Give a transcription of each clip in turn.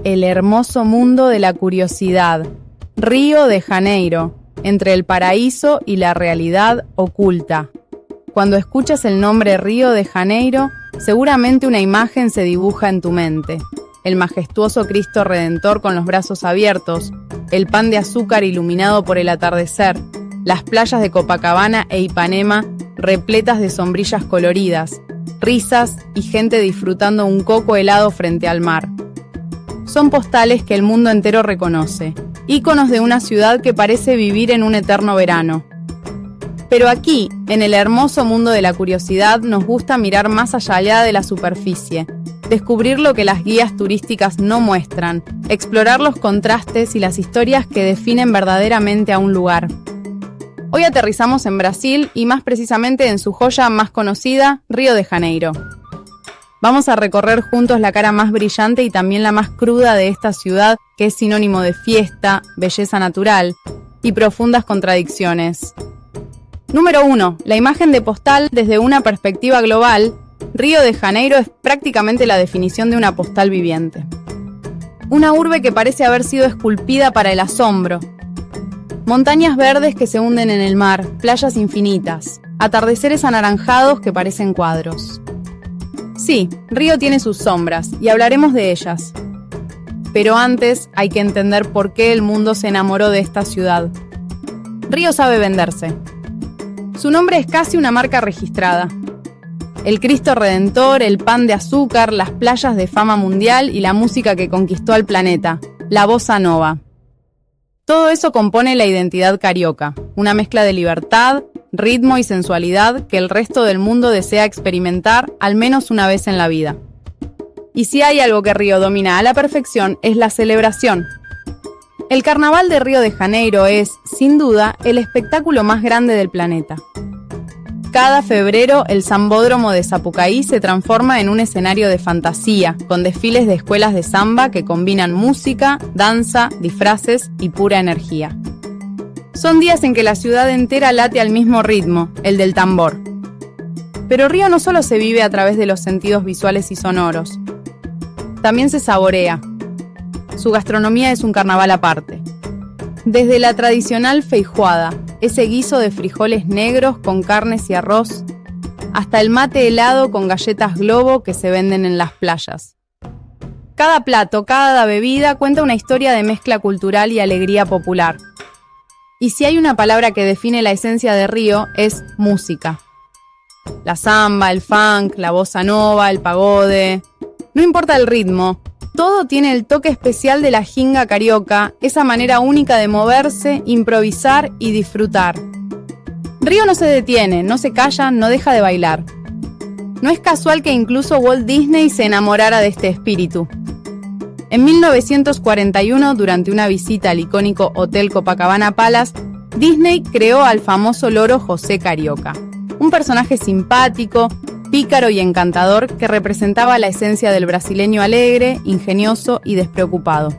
el hermoso mundo de la curiosidad, Río de Janeiro, entre el paraíso y la realidad oculta. Cuando escuchas el nombre Río de Janeiro, seguramente una imagen se dibuja en tu mente. El majestuoso Cristo Redentor con los brazos abiertos, el pan de azúcar iluminado por el atardecer, las playas de Copacabana e Ipanema repletas de sombrillas coloridas, risas y gente disfrutando un coco helado frente al mar. Son postales que el mundo entero reconoce, íconos de una ciudad que parece vivir en un eterno verano. Pero aquí, en el hermoso mundo de la curiosidad, nos gusta mirar más allá de la superficie, descubrir lo que las guías turísticas no muestran, explorar los contrastes y las historias que definen verdaderamente a un lugar. Hoy aterrizamos en Brasil y más precisamente en su joya más conocida, Río de Janeiro. Vamos a recorrer juntos la cara más brillante y también la más cruda de esta ciudad, que es sinónimo de fiesta, belleza natural y profundas contradicciones. Número 1. La imagen de postal desde una perspectiva global. Río de Janeiro es prácticamente la definición de una postal viviente. Una urbe que parece haber sido esculpida para el asombro. Montañas verdes que se hunden en el mar, playas infinitas, atardeceres anaranjados que parecen cuadros. Sí, Río tiene sus sombras y hablaremos de ellas. Pero antes hay que entender por qué el mundo se enamoró de esta ciudad. Río sabe venderse. Su nombre es casi una marca registrada. El Cristo Redentor, el pan de azúcar, las playas de fama mundial y la música que conquistó al planeta, la bossa nova. Todo eso compone la identidad carioca, una mezcla de libertad, ritmo y sensualidad que el resto del mundo desea experimentar al menos una vez en la vida. Y si hay algo que Río domina a la perfección es la celebración. El Carnaval de Río de Janeiro es, sin duda, el espectáculo más grande del planeta. Cada febrero, el Sambódromo de Sapucaí se transforma en un escenario de fantasía, con desfiles de escuelas de samba que combinan música, danza, disfraces y pura energía. Son días en que la ciudad entera late al mismo ritmo, el del tambor. Pero Río no solo se vive a través de los sentidos visuales y sonoros, también se saborea. Su gastronomía es un carnaval aparte. Desde la tradicional feijoada, ese guiso de frijoles negros con carnes y arroz, hasta el mate helado con galletas Globo que se venden en las playas. Cada plato, cada bebida cuenta una historia de mezcla cultural y alegría popular. Y si hay una palabra que define la esencia de Río, es música. La samba, el funk, la bossa nova, el pagode. No importa el ritmo, todo tiene el toque especial de la jinga carioca, esa manera única de moverse, improvisar y disfrutar. Río no se detiene, no se calla, no deja de bailar. No es casual que incluso Walt Disney se enamorara de este espíritu. En 1941, durante una visita al icónico Hotel Copacabana Palace, Disney creó al famoso loro José Carioca, un personaje simpático, pícaro y encantador que representaba la esencia del brasileño alegre, ingenioso y despreocupado.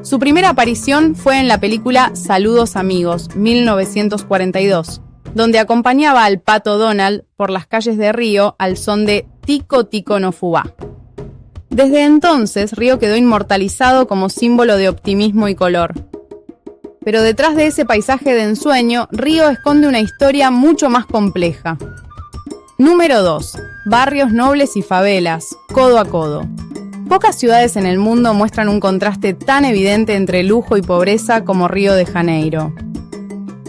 Su primera aparición fue en la película Saludos Amigos, 1942, donde acompañaba al Pato Donald por las calles de Río al son de Tico Tico no Fubá. Desde entonces, Río quedó inmortalizado como símbolo de optimismo y color. Pero detrás de ese paisaje de ensueño, Río esconde una historia mucho más compleja. Número 2. Barrios nobles y favelas, codo a codo. Pocas ciudades en el mundo muestran un contraste tan evidente entre lujo y pobreza como Río de Janeiro.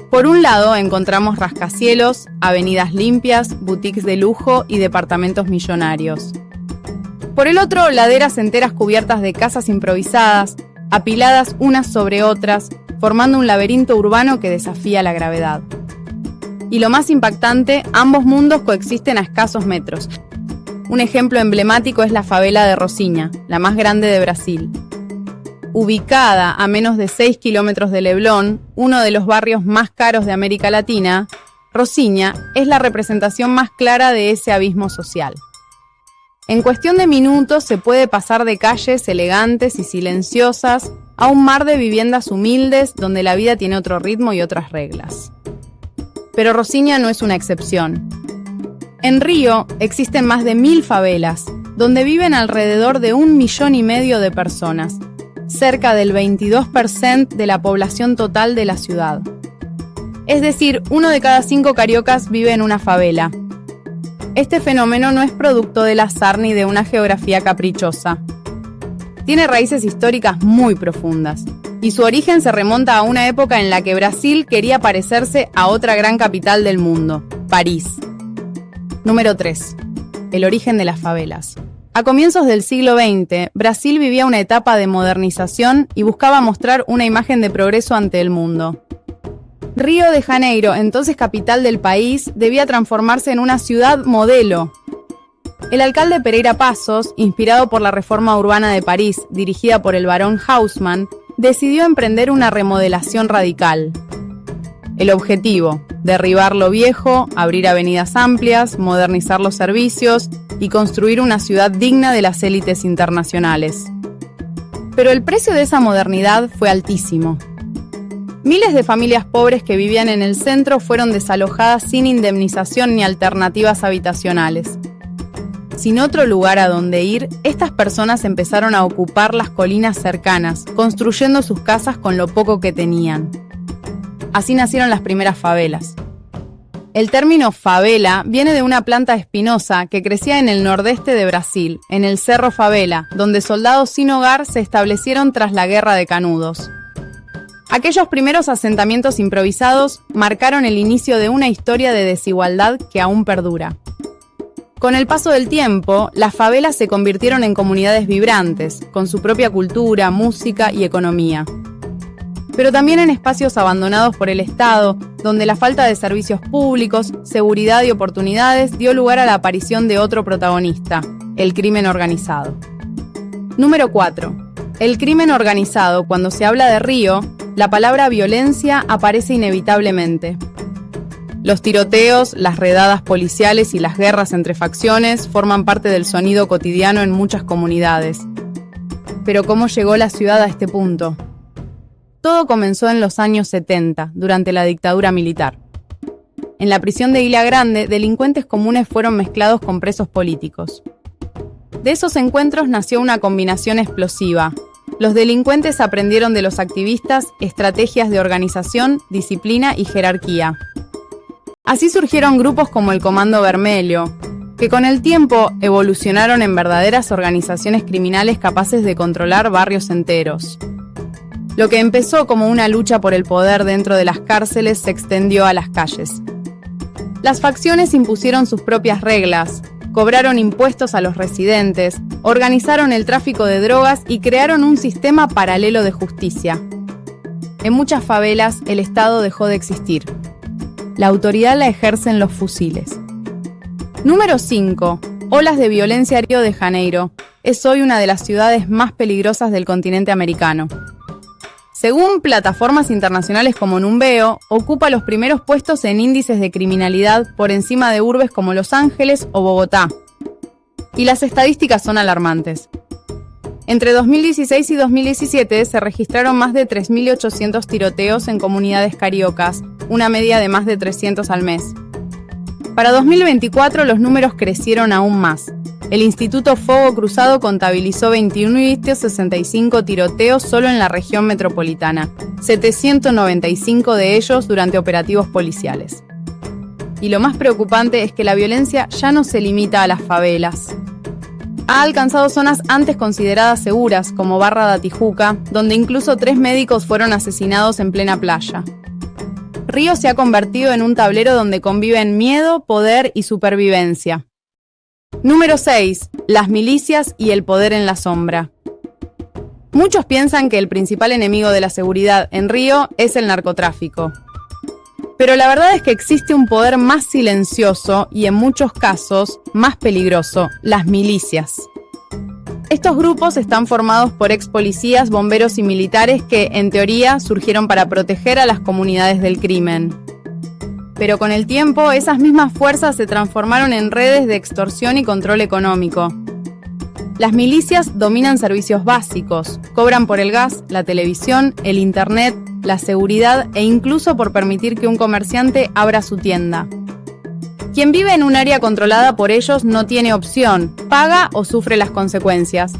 Por un lado, encontramos rascacielos, avenidas limpias, boutiques de lujo y departamentos millonarios. Por el otro, laderas enteras cubiertas de casas improvisadas, apiladas unas sobre otras, formando un laberinto urbano que desafía la gravedad. Y lo más impactante, ambos mundos coexisten a escasos metros. Un ejemplo emblemático es la favela de Rocinha, la más grande de Brasil. Ubicada a menos de 6 kilómetros de Leblon, uno de los barrios más caros de América Latina, Rocinha es la representación más clara de ese abismo social. En cuestión de minutos se puede pasar de calles elegantes y silenciosas a un mar de viviendas humildes donde la vida tiene otro ritmo y otras reglas. Pero Rocinha no es una excepción. En Río existen más de 1000 favelas, donde viven alrededor de 1,5 millones de personas, cerca del 22% de la población total de la ciudad. Es decir, 1 de cada 5 cariocas vive en una favela. Este fenómeno no es producto del azar ni de una geografía caprichosa. Tiene raíces históricas muy profundas, y su origen se remonta a una época en la que Brasil quería parecerse a otra gran capital del mundo, París. Número 3. El origen de las favelas. A comienzos del siglo XX, Brasil vivía una etapa de modernización y buscaba mostrar una imagen de progreso ante el mundo. Río de Janeiro, entonces capital del país, debía transformarse en una ciudad modelo. El alcalde Pereira Passos, inspirado por la reforma urbana de París, dirigida por el barón Haussmann, decidió emprender una remodelación radical. El objetivo: derribar lo viejo, abrir avenidas amplias, modernizar los servicios y construir una ciudad digna de las élites internacionales. Pero el precio de esa modernidad fue altísimo. Miles de familias pobres que vivían en el centro fueron desalojadas sin indemnización ni alternativas habitacionales. Sin otro lugar a donde ir, estas personas empezaron a ocupar las colinas cercanas, construyendo sus casas con lo poco que tenían. Así nacieron las primeras favelas. El término favela viene de una planta espinosa que crecía en el nordeste de Brasil, en el Cerro Favela, donde soldados sin hogar se establecieron tras la Guerra de Canudos. Aquellos primeros asentamientos improvisados marcaron el inicio de una historia de desigualdad que aún perdura. Con el paso del tiempo, las favelas se convirtieron en comunidades vibrantes, con su propia cultura, música y economía. Pero también en espacios abandonados por el Estado, donde la falta de servicios públicos, seguridad y oportunidades dio lugar a la aparición de otro protagonista, el crimen organizado. Número 4. El crimen organizado. Cuando se habla de Río, la palabra violencia aparece inevitablemente. Los tiroteos, las redadas policiales y las guerras entre facciones forman parte del sonido cotidiano en muchas comunidades. Pero ¿cómo llegó la ciudad a este punto? Todo comenzó en los años 70, durante la dictadura militar. En la prisión de Ilha Grande, delincuentes comunes fueron mezclados con presos políticos. De esos encuentros nació una combinación explosiva. Los delincuentes aprendieron de los activistas estrategias de organización, disciplina y jerarquía. Así surgieron grupos como el Comando Vermelho, que con el tiempo evolucionaron en verdaderas organizaciones criminales capaces de controlar barrios enteros. Lo que empezó como una lucha por el poder dentro de las cárceles se extendió a las calles. Las facciones impusieron sus propias reglas, cobraron impuestos a los residentes, organizaron el tráfico de drogas y crearon un sistema paralelo de justicia. En muchas favelas, el Estado dejó de existir. La autoridad la ejercen los fusiles. Número 5. Olas de violencia. Río de Janeiro es hoy una de las ciudades más peligrosas del continente americano. Según plataformas internacionales como Numbeo, ocupa los primeros puestos en índices de criminalidad por encima de urbes como Los Ángeles o Bogotá. Y las estadísticas son alarmantes. Entre 2016 y 2017 se registraron más de 3.800 tiroteos en comunidades cariocas, una media de más de 300 al mes. Para 2024 los números crecieron aún más. El Instituto Fogo Cruzado contabilizó 21.65 tiroteos solo en la región metropolitana, 795 de ellos durante operativos policiales. Y lo más preocupante es que la violencia ya no se limita a las favelas. Ha alcanzado zonas antes consideradas seguras, como Barra da Tijuca, donde incluso 3 médicos fueron asesinados en plena playa. Río se ha convertido en un tablero donde conviven miedo, poder y supervivencia. Número 6. Las milicias y el poder en la sombra. Muchos piensan que el principal enemigo de la seguridad en Río es el narcotráfico. Pero la verdad es que existe un poder más silencioso y en muchos casos más peligroso: las milicias. Estos grupos están formados por ex policías, bomberos y militares que, en teoría, surgieron para proteger a las comunidades del crimen. Pero con el tiempo, esas mismas fuerzas se transformaron en redes de extorsión y control económico. Las milicias dominan servicios básicos, cobran por el gas, la televisión, el internet, la seguridad e incluso por permitir que un comerciante abra su tienda. Quien vive en un área controlada por ellos no tiene opción, paga o sufre las consecuencias.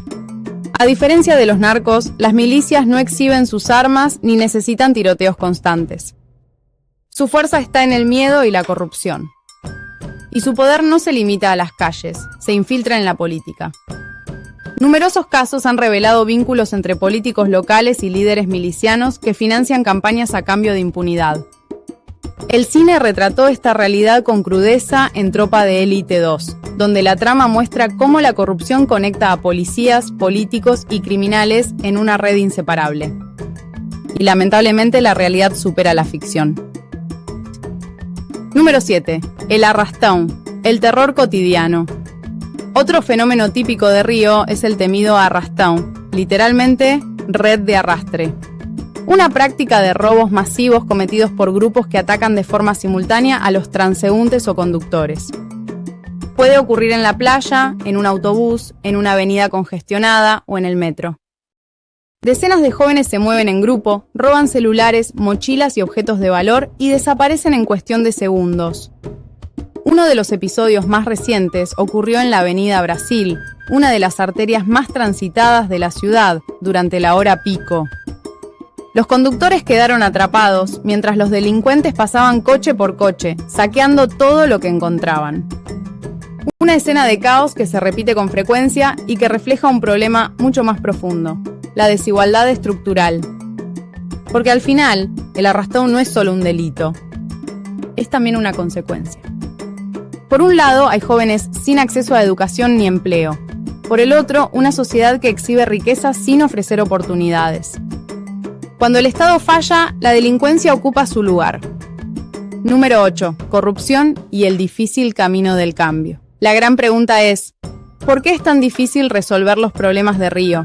A diferencia de los narcos, las milicias no exhiben sus armas ni necesitan tiroteos constantes. Su fuerza está en el miedo y la corrupción. Y su poder no se limita a las calles, se infiltra en la política. Numerosos casos han revelado vínculos entre políticos locales y líderes milicianos que financian campañas a cambio de impunidad. El cine retrató esta realidad con crudeza en Tropa de Élite 2, donde la trama muestra cómo la corrupción conecta a policías, políticos y criminales en una red inseparable. Y lamentablemente la realidad supera la ficción. Número 7. El arrastón, el terror cotidiano. Otro fenómeno típico de Río es el temido arrastón, literalmente red de arrastre. Una práctica de robos masivos cometidos por grupos que atacan de forma simultánea a los transeúntes o conductores. Puede ocurrir en la playa, en un autobús, en una avenida congestionada o en el metro. Decenas de jóvenes se mueven en grupo, roban celulares, mochilas y objetos de valor y desaparecen en cuestión de segundos. Uno de los episodios más recientes ocurrió en la Avenida Brasil, una de las arterias más transitadas de la ciudad, durante la hora pico. Los conductores quedaron atrapados mientras los delincuentes pasaban coche por coche, saqueando todo lo que encontraban. Una escena de caos que se repite con frecuencia y que refleja un problema mucho más profundo, la desigualdad estructural. Porque al final, el arrastón no es solo un delito, es también una consecuencia. Por un lado, hay jóvenes sin acceso a educación ni empleo. Por el otro, una sociedad que exhibe riqueza sin ofrecer oportunidades. Cuando el Estado falla, la delincuencia ocupa su lugar. Número 8. Corrupción y el difícil camino del cambio. La gran pregunta es, ¿por qué es tan difícil resolver los problemas de Río?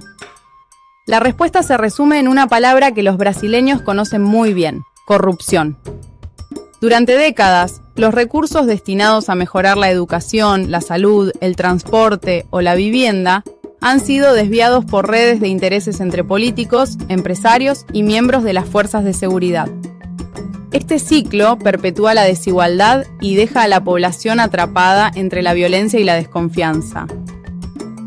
La respuesta se resume en una palabra que los brasileños conocen muy bien: corrupción. Durante décadas, los recursos destinados a mejorar la educación, la salud, el transporte o la vivienda han sido desviados por redes de intereses entre políticos, empresarios y miembros de las fuerzas de seguridad. Este ciclo perpetúa la desigualdad y deja a la población atrapada entre la violencia y la desconfianza.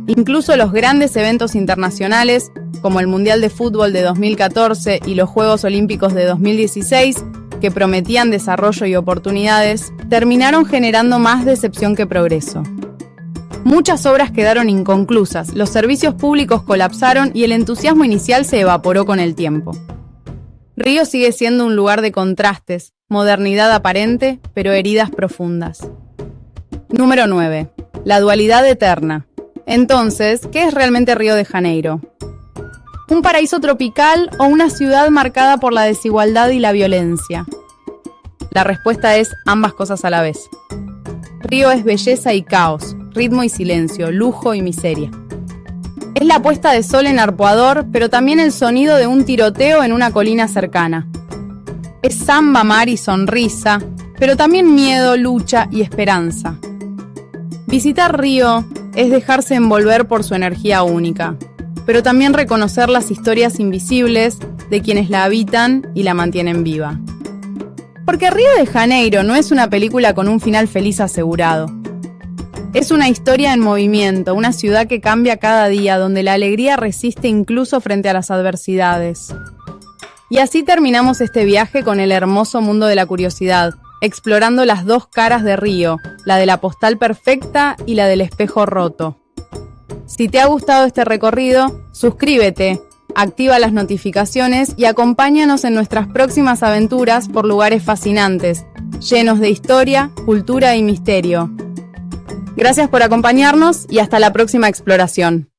Incluso los grandes eventos internacionales, como el Mundial de Fútbol de 2014 y los Juegos Olímpicos de 2016, que prometían desarrollo y oportunidades, terminaron generando más decepción que progreso. Muchas obras quedaron inconclusas, los servicios públicos colapsaron y el entusiasmo inicial se evaporó con el tiempo. Río sigue siendo un lugar de contrastes, modernidad aparente, pero heridas profundas. Número 9. La dualidad eterna. Entonces, ¿qué es realmente Río de Janeiro? ¿Un paraíso tropical o una ciudad marcada por la desigualdad y la violencia? La respuesta es ambas cosas a la vez. Río es belleza y caos, ritmo y silencio, lujo y miseria. Es la puesta de sol en Arpoador, pero también el sonido de un tiroteo en una colina cercana. Es samba, mar y sonrisa, pero también miedo, lucha y esperanza. Visitar Río es dejarse envolver por su energía única, pero también reconocer las historias invisibles de quienes la habitan y la mantienen viva. Porque Río de Janeiro no es una película con un final feliz asegurado. Es una historia en movimiento, una ciudad que cambia cada día, donde la alegría resiste incluso frente a las adversidades. Y así terminamos este viaje con el hermoso mundo de la curiosidad, explorando las dos caras de Río, la de la postal perfecta y la del espejo roto. Si te ha gustado este recorrido, suscríbete, activa las notificaciones y acompáñanos en nuestras próximas aventuras por lugares fascinantes, llenos de historia, cultura y misterio. Gracias por acompañarnos y hasta la próxima exploración.